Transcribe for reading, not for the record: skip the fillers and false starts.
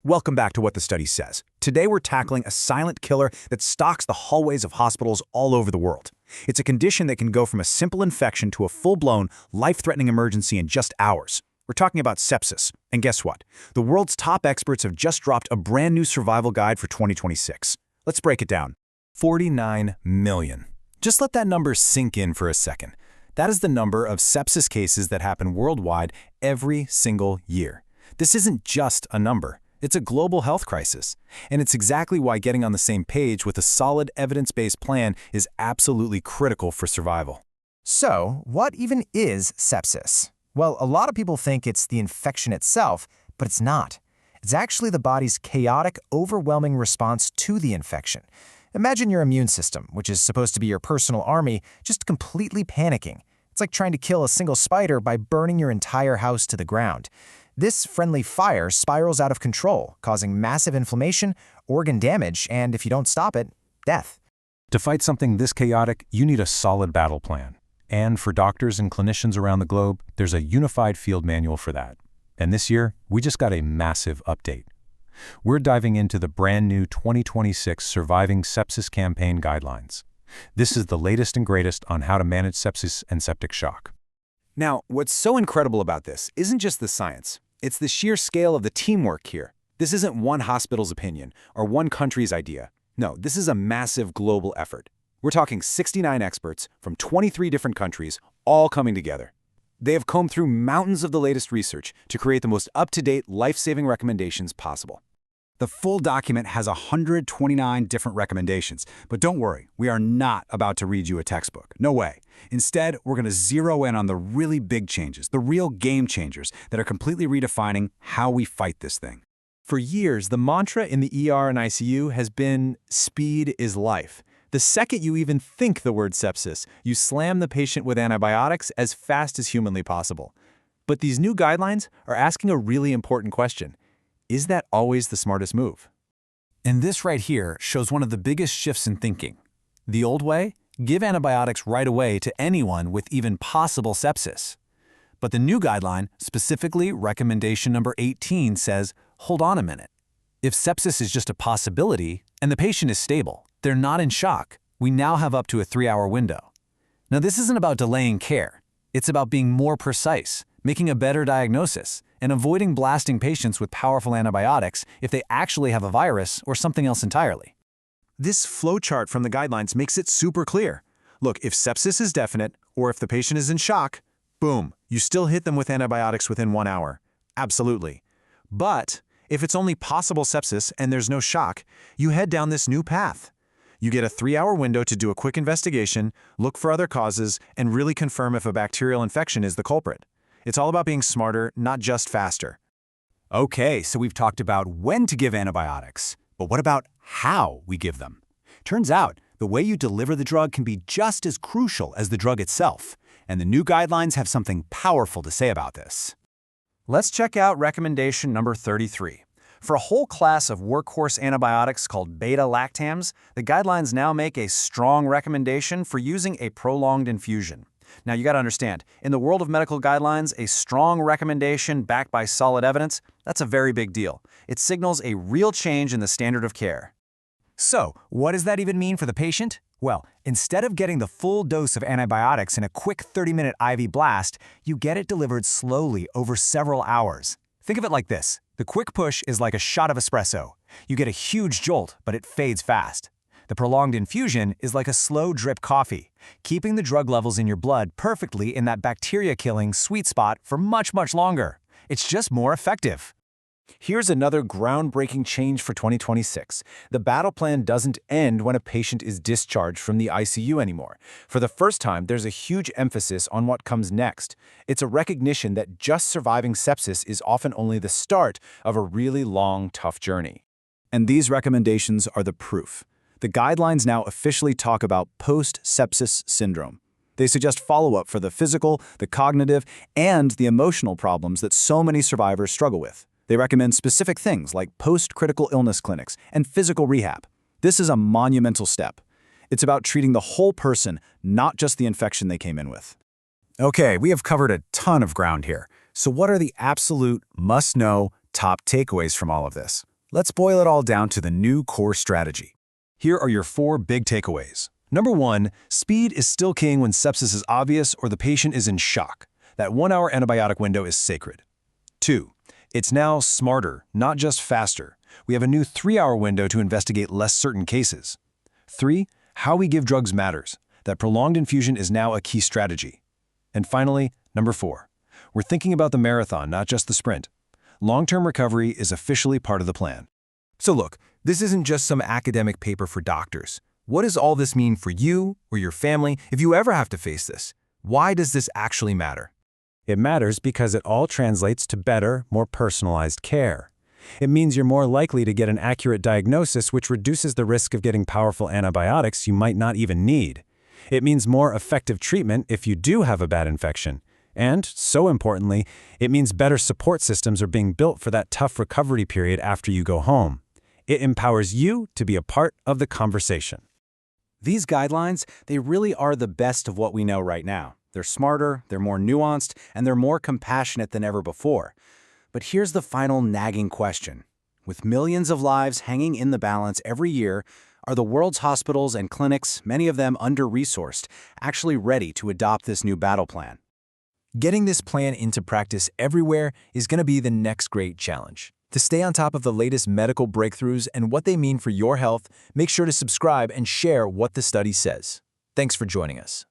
Welcome back to What the Study Says. Today we're tackling a silent killer that stalks the hallways of hospitals all over the world. It's a condition that can go from a simple infection to a full-blown, life-threatening emergency in just hours. We're talking about sepsis. And guess what? The world's top experts have just dropped a brand new survival guide for 2026. Let's break it down. 49 million. Just let that number sink in for a second. That is the number of sepsis cases that happen worldwide every single year. This isn't just a number. It's a global health crisis. And it's exactly why getting on the same page with a solid evidence-based plan is absolutely critical for survival. So, what even is sepsis? Well, a lot of people think it's the infection itself, but it's not. It's actually the body's chaotic, overwhelming response to the infection. Imagine your immune system, which is supposed to be your personal army, just completely panicking. It's like trying to kill a single spider by burning your entire house to the ground. This friendly fire spirals out of control, causing massive inflammation, organ damage, and if you don't stop it, death. To fight something this chaotic, you need a solid battle plan. And for doctors and clinicians around the globe, there's a unified field manual for that. And this year, we just got a massive update. We're diving into the brand new 2026 Surviving Sepsis Campaign guidelines. This is the latest and greatest on how to manage sepsis and septic shock. Now, what's so incredible about this isn't just the science. It's the sheer scale of the teamwork here. This isn't one hospital's opinion or one country's idea. No, this is a massive global effort. We're talking 69 experts from 23 different countries all coming together. They have combed through mountains of the latest research to create the most up-to-date, life-saving recommendations possible. The full document has 129 different recommendations, but don't worry, we are not about to read you a textbook. No way. Instead, we're going to zero in on the really big changes, the real game changers that are completely redefining how we fight this thing. For years, the mantra in the ER and ICU has been, speed is life. The second you even think the word sepsis, you slam the patient with antibiotics as fast as humanly possible. But these new guidelines are asking a really important question. Is that always the smartest move? And this right here shows one of the biggest shifts in thinking. The old way? Give antibiotics right away to anyone with even possible sepsis. But the new guideline, specifically recommendation number 18, says, hold on a minute. If sepsis is just a possibility and the patient is stable, they're not in shock, we now have up to a 3-hour window. Now, this isn't about delaying care. It's about being more precise, making a better diagnosis, and avoiding blasting patients with powerful antibiotics if they actually have a virus or something else entirely. This flowchart from the guidelines makes it super clear. Look, if sepsis is definite, or if the patient is in shock, boom, you still hit them with antibiotics within 1 hour. Absolutely. But if it's only possible sepsis and there's no shock, you head down this new path. You get a 3-hour window to do a quick investigation, look for other causes, and really confirm if a bacterial infection is the culprit. It's all about being smarter, not just faster. Okay, so we've talked about when to give antibiotics, but what about how we give them? Turns out, the way you deliver the drug can be just as crucial as the drug itself, and the new guidelines have something powerful to say about this. Let's check out recommendation number 33. For a whole class of workhorse antibiotics called beta-lactams, the guidelines now make a strong recommendation for using a prolonged infusion. Now, you got to understand, in the world of medical guidelines, a strong recommendation backed by solid evidence, that's a very big deal. It signals a real change in the standard of care. So, what does that even mean for the patient? Well, instead of getting the full dose of antibiotics in a quick 30-minute IV blast, you get it delivered slowly over several hours. Think of it like this. The quick push is like a shot of espresso. You get a huge jolt, but it fades fast. The prolonged infusion is like a slow drip coffee, keeping the drug levels in your blood perfectly in that bacteria-killing sweet spot for much, much longer. It's just more effective. Here's another groundbreaking change for 2026. The battle plan doesn't end when a patient is discharged from the ICU anymore. For the first time, there's a huge emphasis on what comes next. It's a recognition that just surviving sepsis is often only the start of a really long, tough journey. And these recommendations are the proof. The guidelines now officially talk about post-sepsis syndrome. They suggest follow-up for the physical, the cognitive, and the emotional problems that so many survivors struggle with. They recommend specific things like post-critical illness clinics and physical rehab. This is a monumental step. It's about treating the whole person, not just the infection they came in with. Okay, we have covered a ton of ground here. So what are the absolute must-know top takeaways from all of this? Let's boil it all down to the new core strategy. Here are your 4 big takeaways. Number 1, speed is still king when sepsis is obvious or the patient is in shock. That 1-hour antibiotic window is sacred. 2, it's now smarter, not just faster. We have a new 3-hour window to investigate less certain cases. 3, how we give drugs matters. That prolonged infusion is now a key strategy. And finally, number 4, we're thinking about the marathon, not just the sprint. Long-term recovery is officially part of the plan. So look, this isn't just some academic paper for doctors. What does all this mean for you or your family if you ever have to face this? Why does this actually matter? It matters because it all translates to better, more personalized care. It means you're more likely to get an accurate diagnosis, which reduces the risk of getting powerful antibiotics you might not even need. It means more effective treatment if you do have a bad infection. And, so importantly, it means better support systems are being built for that tough recovery period after you go home. It empowers you to be a part of the conversation. These guidelines, they really are the best of what we know right now. They're smarter, they're more nuanced, and they're more compassionate than ever before. But here's the final nagging question. With millions of lives hanging in the balance every year, are the world's hospitals and clinics, many of them under-resourced, actually ready to adopt this new battle plan? Getting this plan into practice everywhere is going to be the next great challenge. To stay on top of the latest medical breakthroughs and what they mean for your health, make sure to subscribe and share what the study says. Thanks for joining us.